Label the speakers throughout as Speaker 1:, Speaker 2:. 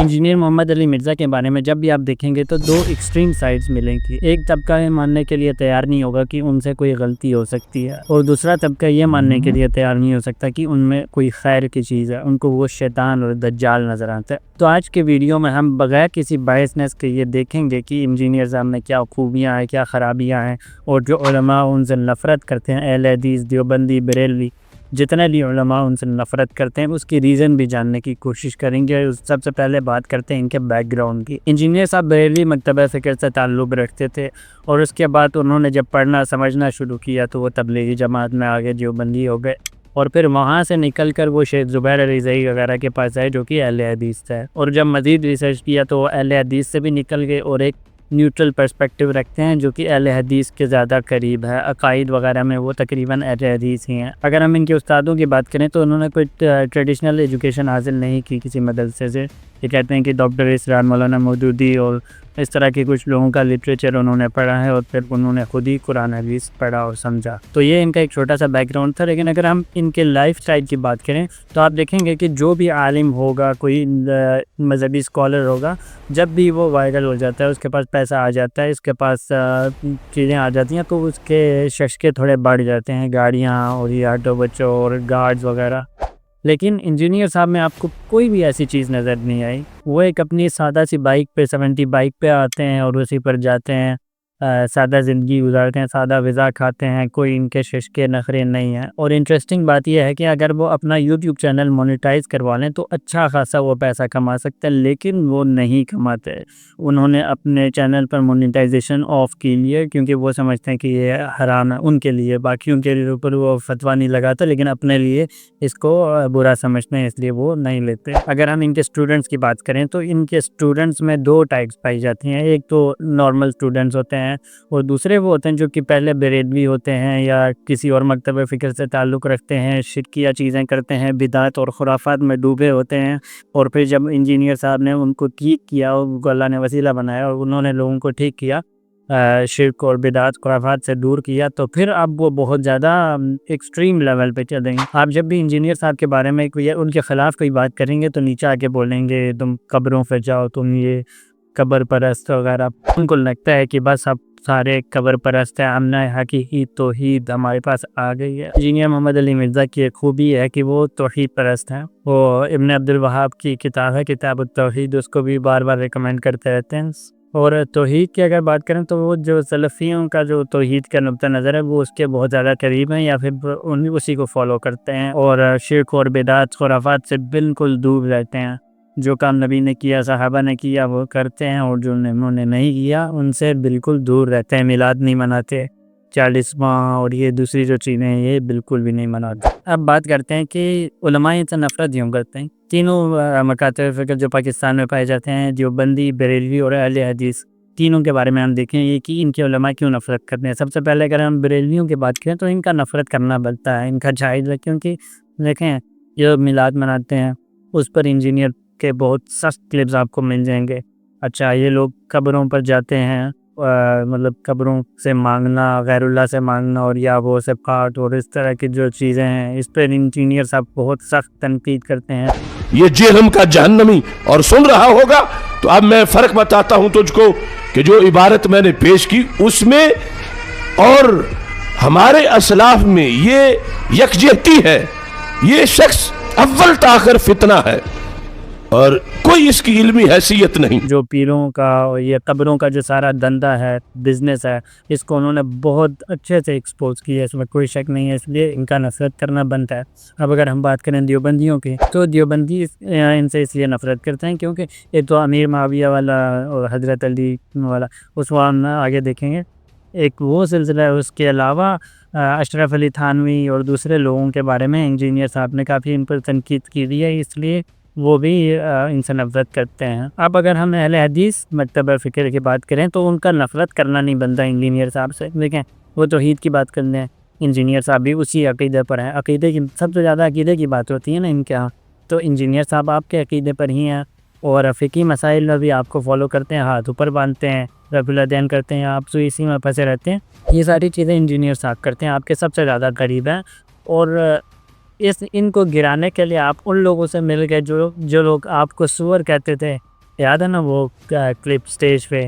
Speaker 1: Engineer محمد علی مرزا کے بارے میں جب بھی آپ دیکھیں گے تو دو ایکسٹریم سائڈز ملیں گی۔ ایک طبقہ یہ ماننے کے لیے تیار نہیں ہوگا کہ ان سے کوئی غلطی ہو سکتی ہے، اور دوسرا طبقہ یہ ماننے کے لیے تیار نہیں ہو سکتا کہ ان میں کوئی خیر کی چیز ہے، ان کو وہ شیطان اور دجال نظر آتا ہے۔ تو آج کے ویڈیو میں ہم بغیر کسی بائسنس کے یہ دیکھیں گے کہ انجینئر صاحب میں کیا خوبیاں ہیں، کیا خرابیاں ہیں، اور جو علماء ان سے نفرت کرتے ہیں، اہل حدیث، دیوبندی، بریلوی، جتنے بھی علماء ان سے نفرت کرتے ہیں، اس کی ریزن بھی جاننے کی کوشش کریں گے۔ سب سے پہلے بات کرتے ہیں ان کے بیک گراؤنڈ کی۔ انجینئر صاحب بریلوی مکتبہ فکر سے تعلق رکھتے تھے، اور اس کے بعد انہوں نے جب پڑھنا سمجھنا شروع کیا تو وہ تبلیغی جماعت میں آگے دیوبندی ہو گئے، اور پھر وہاں سے نکل کر وہ شیخ زبیر رضوی وغیرہ کے پاس آئے جو کہ اہل حدیث ہے، اور جب مزید ریسرچ کیا تو وہ اہل حدیث سے بھی نکل گئے اور ایک نیوٹرل پرسپیکٹیو رکھتے ہیں جو کہ اہل حدیث کے زیادہ قریب ہے۔ عقائد وغیرہ میں وہ تقریباً اہل حدیث ہی ہیں۔ اگر ہم ان کے استادوں کی بات کریں تو انہوں نے کوئی ٹریڈیشنل ایجوکیشن حاصل نہیں کی کسی مدرسے سے۔ یہ کہتے ہیں کہ ڈاکٹر اسرار، مولانا مودودی اور اس طرح کے کچھ لوگوں کا لٹریچر انہوں نے پڑھا ہے، اور پھر انہوں نے خود ہی قرآن حدیث پڑھا اور سمجھا۔ تو یہ ان کا ایک چھوٹا سا بیک گراؤنڈ تھا۔ لیکن اگر ہم ان کے لائف سٹائل کی بات کریں تو آپ دیکھیں گے کہ جو بھی عالم ہوگا، کوئی مذہبی اسکالر ہوگا، جب بھی وہ وائرل ہو جاتا ہے، اس کے پاس پیسہ آ جاتا ہے، اس کے پاس چیزیں آ جاتی ہیں، تو اس کے ششکے تھوڑے بڑھ جاتے ہیں، گاڑیاں اور یہ آٹو بچوں اور گارڈز وغیرہ۔ لیکن انجینئر صاحب میں آپ کو کوئی بھی ایسی چیز نظر نہیں آئی۔ وہ ایک اپنی سادہ سی بائک پہ 70 بائک پہ آتے ہیں اور اسی پر جاتے ہیں، سادہ زندگی گزارتے ہیں، سادہ غذا کھاتے ہیں، کوئی ان کے ششکے نخرے نہیں ہیں۔ اور انٹرسٹنگ بات یہ ہے کہ اگر وہ اپنا یوٹیوب چینل مونیٹائز کروا لیں تو اچھا خاصا وہ پیسہ کما سکتے ہیں، لیکن وہ نہیں کماتے۔ انہوں نے اپنے چینل پر مونیٹائزیشن آف کی لیے کیونکہ وہ سمجھتے ہیں کہ یہ حرام ہے ان کے لیے، باقیوں کے لیے اوپر وہ فتویٰ نہیں لگاتا، لیکن اپنے لیے اس کو برا سمجھتے ہیں، اس لیے وہ نہیں لیتے۔ اگر ہم ان کے اسٹوڈنٹس کی بات کریں تو ان کے اسٹوڈنٹس میں دو ٹائپس پائی جاتی ہیں۔ ایک تو نارمل اسٹوڈنٹس ہوتے ہیں، اور دوسرے وہ ہوتے ہیں جو کہ پہلے بریلوی ہوتے ہیں یا کسی اور مکتبہ فکر سے تعلق رکھتے ہیں، شرکیہ چیزیں کرتے ہیں، بدعت اور خرافات میں ڈوبے ہوتے ہیں، اور پھر جب انجینئر صاحب نے ان کو ٹھیک کیا، ان کو اللہ نے وسیلہ بنایا اور انہوں نے لوگوں کو ٹھیک کیا، شرک اور بدعت خرافات سے دور کیا، تو پھر اب وہ بہت زیادہ ایکسٹریم لیول پہ چلیں گے۔ آپ جب بھی انجینئر صاحب کے بارے میں ان کے خلاف کوئی بات کریں گے تو نیچے آ کے بولیں گے تم قبروں پہ جاؤ، تم یہ قبر پرست وغیرہ۔ ان کو لگتا ہے کہ بس اب سارے قبر پرست ہیں، ہم نے حقیقی توحید ہمارے پاس آ گئی ہے۔ انجینئر محمد علی مرزا کی ایک خوبی ہے کہ وہ توحید پرست ہیں۔ وہ ابن عبد الوہاب کی کتاب ہے کتاب التوحید، اس کو بھی بار بار ریکمینڈ کرتے رہتے ہیں۔ اور توحید کی اگر بات کریں تو وہ جو سلفیوں کا جو توحید کا نقطہ نظر ہے وہ اس کے بہت زیادہ قریب ہیں، یا پھر اسی کو فالو کرتے ہیں، اور شرک اور بدعت خرافات سے بالکل دور رہتے ہیں۔ جو کام نبی نے کیا، صحابہ نے کیا، وہ کرتے ہیں، اور جو انہوں نے نہیں کیا ان سے بالکل دور رہتے ہیں۔ میلاد نہیں مناتے، 40واں اور یہ دوسری جو چیزیں ہیں یہ بالکل بھی نہیں مناتے۔ اب بات کرتے ہیں کہ علماء ان سے نفرت کیوں کرتے ہیں۔ تینوں مکاتب فکر جو پاکستان میں پائے جاتے ہیں، دیوبندی، بریلوی اور اہل حدیث، تینوں کے بارے میں ہم دیکھیں یہ کہ ان کے علماء کیوں نفرت کرتے ہیں۔ سب سے پہلے اگر ہم بریلویوں کی بات کریں تو ان کا نفرت کرنا بنتا ہے، ان کا جائز ہے، کیونکہ دیکھیں یہ میلاد مناتے ہیں، اس پر انجینئر کے بہت سخت کلپس آپ کو مل جائیں گے۔ اچھا، یہ لوگ قبروں پر جاتے ہیں، مطلب قبروں سے مانگنا، غیر اللہ سے مانگنا، اور یا وہ صفات اور اس طرح کی جو چیزیں ہیں، اس پر انجینئر صاحب بہت سخت تنقید کرتے ہیں۔
Speaker 2: یہ جہنم کا جہنمی اور سن رہا ہوگا تو اب میں فرق بتاتا ہوں تجھ کو کہ جو عبارت میں نے پیش کی اس میں اور ہمارے اسلاف میں یہ یکجہتی ہے۔ یہ شخص اول تاخر فتنہ ہے اور کوئی اس کی علمی حیثیت نہیں۔
Speaker 1: جو پیروں کا اور یہ قبروں کا جو سارا دندہ ہے، بزنس ہے، اس کو انہوں نے بہت اچھے سے ایکسپوز کیا ہے، اس میں کوئی شک نہیں ہے، اس لیے ان کا نفرت کرنا بنتا ہے۔ اب اگر ہم بات کریں دیوبندیوں کی تو دیوبندی ان سے اس لیے نفرت کرتے ہیں کیونکہ یہ تو امیر معاویہ والا اور حضرت علی والا، اس وہاں آگے دیکھیں گے ایک وہ سلسلہ ہے۔ اس کے علاوہ اشرف علی تھانوی اور دوسرے لوگوں کے بارے میں انجینئر صاحب نے کافی ان پر تنقید کی دی ہے، اس لیے وہ بھی ان سے نفرت کرتے ہیں۔ اب اگر ہم اہل حدیث مکتبہ فکر کی بات کریں تو ان کا نفرت کرنا نہیں بنتا انجینئر صاحب سے۔ دیکھیں وہ توحید کی بات کرتے ہیں، انجینئر صاحب بھی اسی عقیدے پر ہیں۔ عقیدے کی سب سے زیادہ عقیدے کی بات ہوتی ہے نا ان کے ہاں، تو انجینئر صاحب آپ کے عقیدے پر ہی ہیں، اور فقہی مسائل میں بھی آپ کو فالو کرتے ہیں، ہاتھ اوپر باندھتے ہیں، رفع الدین کرتے ہیں، آپ تو اسی میں پھنسے رہتے ہیں۔ یہ ساری چیزیں انجینئر صاحب کرتے ہیں، آپ کے سب سے زیادہ قریب ہیں، اور ان کو گرانے کے لیے آپ ان لوگوں سے مل گئے جو لوگ آپ کو سور کہتے تھے، یاد ہے نا وہ کلپ اسٹیج پہ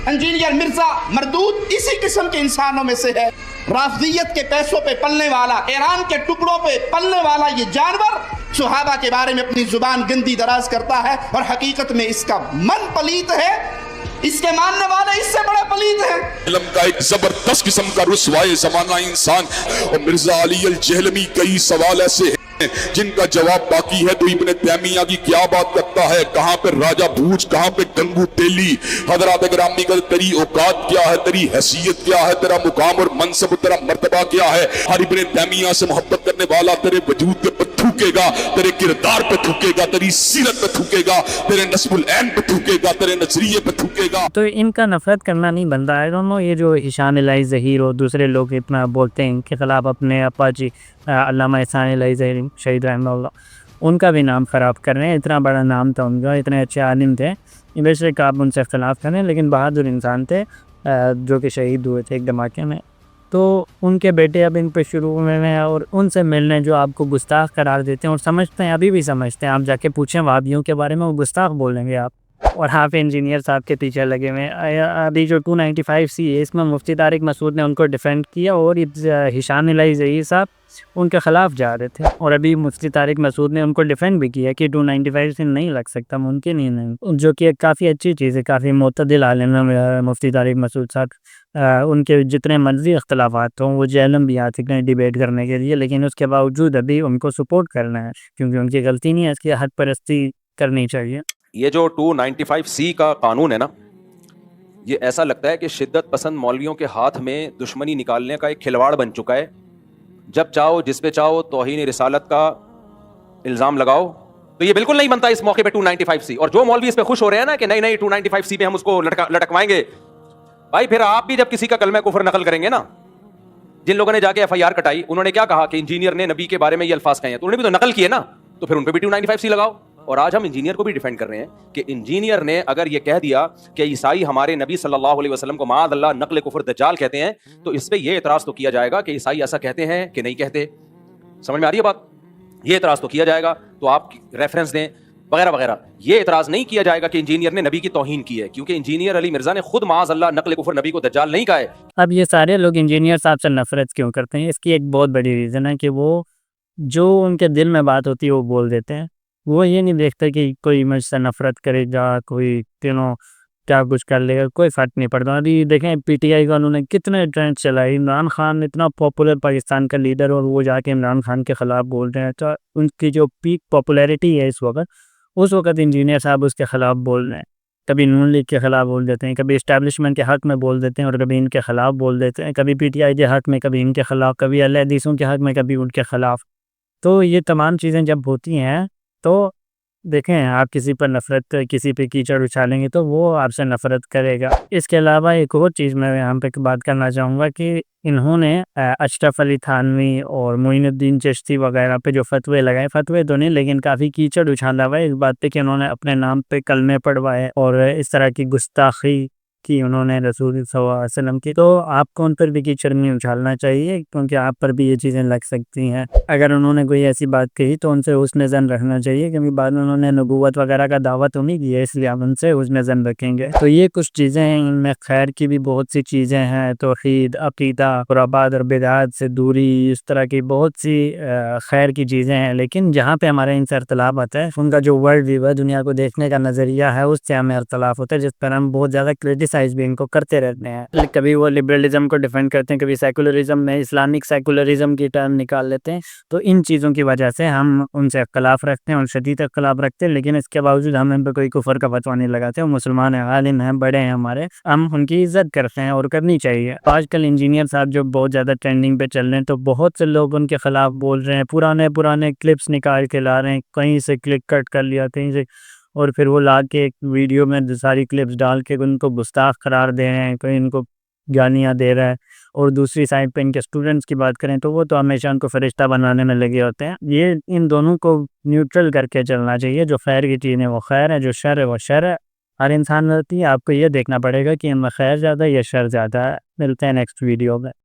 Speaker 3: انجینئر مرزا مردود اسی قسم کے انسانوں میں سے ہے. رافضیت کے پیسوں پہ پلنے والا, ایران کے ٹکڑوں پہ پلنے والا یہ جانور صحابہ کے بارے میں اپنی زبان گندی دراز کرتا ہے, اور حقیقت میں اس کا من پلیت ہے, اس کے ماننے والے اس سے بڑے پلیت ہیں.
Speaker 4: علم کا ایک زبردست قسم کا رسوائے زمانہ انسان, اور مرزا علی الجہلمی کئی سوال ایسے ہیں جن کا جواب باقی ہے. تو ابن تیمیہ کی کیا بات کرتا ہے, کہاں پہ راجہ بھوج, کہاں پہ گنگو تیلی. حضرات گرامی کا تیری اوقات کیا ہے, تیری حیثیت کیا ہے, تیرا مقام اور منصب, تیرا مرتبہ کیا ہے. ہر ابن تیمیہ سے محبت کرنے والا تیرے وجود پہ تھوکے گا, تیرے کردار پہ تھوکے گا, تیری سیرت پہ تھوکے گا, تیرے نسب العین پہ تھوکے گا, تیرے نظریے پہ تھوکے گا.
Speaker 1: تو ان کا نفرت کرنا نہیں بنتا ہے. دونوں یہ جو احسان الہی ظہیر اور دوسرے لوگ اتنا بولتے ہیں ان کے خلاف, اپنے ابا جی علامہ احسان الہی ظہیر شہید رحمہ اللہ, ان کا بھی نام خراب کر رہے ہیں. اتنا بڑا نام تھا ان کا, اتنے اچھے عالم تھے, بے شک آپ ان سے اختلاف کریں, لیکن بہادر انسان تھے جو کہ شہید ہوئے تھے ایک دھماکے میں. تو ان کے بیٹے اب ان پہ شروع ہوئے ہیں, اور ان سے ملنے جو آپ کو گستاخ قرار دیتے ہیں اور سمجھتے ہیں, ابھی بھی سمجھتے ہیں. آپ جا کے پوچھیں وہابیوں کے بارے میں, وہ گستاخ بولیں گے آپ, اور آپ انجینئر صاحب کے پیچھے لگے ہوئے ہیں. ابھی جو 295C ہے اس میں مفتی طارق مسعود نے ان کو ڈیفینڈ کیا, اور احسان الہی ظہیر صاحب ان کے خلاف جا رہے تھے, اور ابھی مفتی طارق مسعود نے ان کو ڈیفینڈ بھی کیا کہ 295 نہیں لگ سکتا, ممکن ہی نہیں, جو کہ کافی اچھی چیز ہے. کافی معتدل عالم ہے مفتی طارق مسعود صاحب. ان کے جتنے مرضی اختلافات ہوں وہ جہلم بھی آ سکتے ہیں ڈیبیٹ کرنے کے لیے, لیکن اس کے باوجود ابھی ان کو سپورٹ کرنا ہے, کیونکہ ان کی غلطی نہیں ہے, اس کی حد پرستی کرنی چاہیے.
Speaker 5: یہ جو 295C کا قانون ہے نا, یہ ایسا لگتا ہے کہ شدت پسند مولویوں کے ہاتھ میں دشمنی نکالنے کا ایک کھلواڑ بن چکا ہے. جب چاہو جس پہ چاہو توہین رسالت کا الزام لگاؤ. تو یہ بالکل نہیں بنتا اس موقع پہ 295C. اور جو مولوی اس پہ خوش ہو رہے ہیں نا کہ نہیں 295C پہ ہم اس کو لٹکوائیں گے, بھائی پھر آپ بھی جب کسی کا کلمہ کفر نقل کریں گے نا, جن لوگوں نے جا کے FIR کٹائی, انہوں نے کیا کہا کہ انجینئر نے نبی کے بارے میں یہ الفاظ کہے ہیں, تو انہوں نے بھی تو نقل کیے نا, تو پھر ان پہ بھی 295C لگاؤ. اور آج ہم انجینئر کو بھی ڈیفینڈ کر رہے ہیں کہ انجینئر نے اگر یہ کہہ دیا کہ عیسائی ہمارے نبی صلی اللہ علیہ وسلم کو معاذ اللہ نقل کفر دجال کہتے ہیں, تو اس پہ یہ اعتراض تو کیا جائے گا کہ عیسائی ایسا کہتے ہیں کہ نہیں کہتے. سمجھ میں آ رہی ہے بات؟ یہ اعتراض تو کیا جائے گا, تو آپ ریفرنس دیں وغیرہ وغیرہ. یہ اعتراض نہیں کیا جائے گا کہ انجینئر نے نبی کی توہین کی ہے, کیونکہ انجینئر علی مرزا نے خود معاذ اللہ نقل کفر نبی کو دجال نہیں کہا ہے.
Speaker 1: اب یہ سارے لوگ انجینئر صاحب سے نفرت کیوں کرتے ہیں, اس کی ایک بہت بڑی ریزن ہے کہ وہ جو ان کے دل میں بات ہوتی ہے وہ بول دیتے ہیں. وہ یہ نہیں دیکھتے کہ کوئی مجھ سے نفرت کرے گا, کوئی کیا کچھ کر لے گا, کوئی فرق نہیں پڑتا. ابھی دیکھیں PTI کا انہوں نے کتنے ٹرینڈ چلائی, عمران خان اتنا پاپولر پاکستان کا لیڈر, اور وہ جا کے عمران خان کے خلاف بول رہے ہیں. تو ان کی جو پیک پاپولیرٹی ہے اس وقت انجینئر صاحب اس کے خلاف بول رہے ہیں. کبھی نون لیگ کے خلاف بول دیتے ہیں, کبھی اسٹیبلشمنٹ کے حق میں بول دیتے ہیں, اور کبھی ان کے خلاف بول دیتے ہیں, کبھی PTI کے حق میں, کبھی ان کے خلاف, کبھی اہل حدیثوں کے حق میں, کبھی ان کے خلاف. تو یہ تمام چیزیں جب ہوتی ہیں تو دیکھیں, آپ کسی پر نفرت, کسی پہ کیچڑ اچھالیں گے تو وہ آپ سے نفرت کرے گا. اس کے علاوہ ایک اور چیز میں یہاں پہ بات کرنا چاہوں گا کہ انہوں نے اشرف علی تھانوی اور معین الدین چشتی وغیرہ پہ جو فتوے لگائے, فتوے تو نہیں لیکن کافی کیچڑ اچھالا ہوا ہے اس بات پہ کہ انہوں نے اپنے نام پہ کلمے پڑھوائے اور اس طرح کی گستاخی کی انہوں نے رسول صلی اللہ علیہ وسلم کی. تو آپ کو ان پر بھی کیچڑ نہیں اچھالنا چاہیے, کیونکہ آپ پر بھی یہ چیزیں لگ سکتی ہیں. اگر انہوں نے کوئی ایسی بات کہی تو ان سے حسن ظن رکھنا چاہیے, کیونکہ بعد میں انہوں نے نبوت وغیرہ کا دعویٰ تو نہیں کیا, اس لیے آپ ان سے حسن ظن رکھیں گے. تو یہ کچھ چیزیں ہیں, ان میں خیر کی بھی بہت سی چیزیں ہیں, توحید, عقیدہ, خرافات اور بدعات سے دوری, اس طرح کی بہت سی خیر کی چیزیں ہیں. لیکن جہاں پہ ہمارے ان سے اختلاف ہوتا ہے, ان کا جو ورلڈ ویو ہے, دنیا کو دیکھنے کا نظریہ ہے, اس سے ہمیں اختلاف ہوتا ہے, جس پر ہم بہت زیادہ کرٹیسائز بھی ان کو کرتے رہتے ہیں. کبھی وہ لبرلزم کو ڈیفینڈ کرتے ہیں, کبھی سیکولرزم میں اسلامک سیکولرزم کی ٹرم نکال لیتے ہیں. تو ان چیزوں کی وجہ سے ہم ان سے اختلاف رکھتے ہیں, اور شدید اختلاف رکھتے ہیں, لیکن اس کے باوجود ہم ان پہ کوئی کفر کا فتویٰ نہیں لگاتے. وہ مسلمان ہیں, عالم ہیں, بڑے ہیں ہمارے, ہم ان کی عزت کرتے ہیں اور کرنی چاہیے. آج کل انجینئر صاحب جو بہت زیادہ ٹرینڈنگ پہ چل رہے ہیں, تو بہت سے لوگ ان کے خلاف بول رہے ہیں, پرانے کلپس نکال کے لا رہے ہیں, کہیں سے کلک کٹ کر لیا, کہیں سے, اور پھر وہ لا کے ایک ویڈیو میں ساری کلپس ڈال کے ان کو گستاخ قرار دے رہے ہیں, کوئی ان کو گالیاں دے رہا ہے. اور دوسری سائڈ پہ ان کے اسٹوڈنٹس کی بات کریں تو وہ تو ہمیشہ ان کو فرشتہ بنانے میں لگے ہوتے ہیں. یہ ان دونوں کو نیوٹرل کر کے چلنا چاہیے. جو خیر کی چیز ہے وہ خیر ہے, جو شر ہے وہ شر ہے. ہر انسان ہوتی ہے, آپ کو یہ دیکھنا پڑے گا کہ ان میں خیر زیادہ ہے یا شر زیادہ ہے. ملتے ہیں نیکسٹ ویڈیو میں.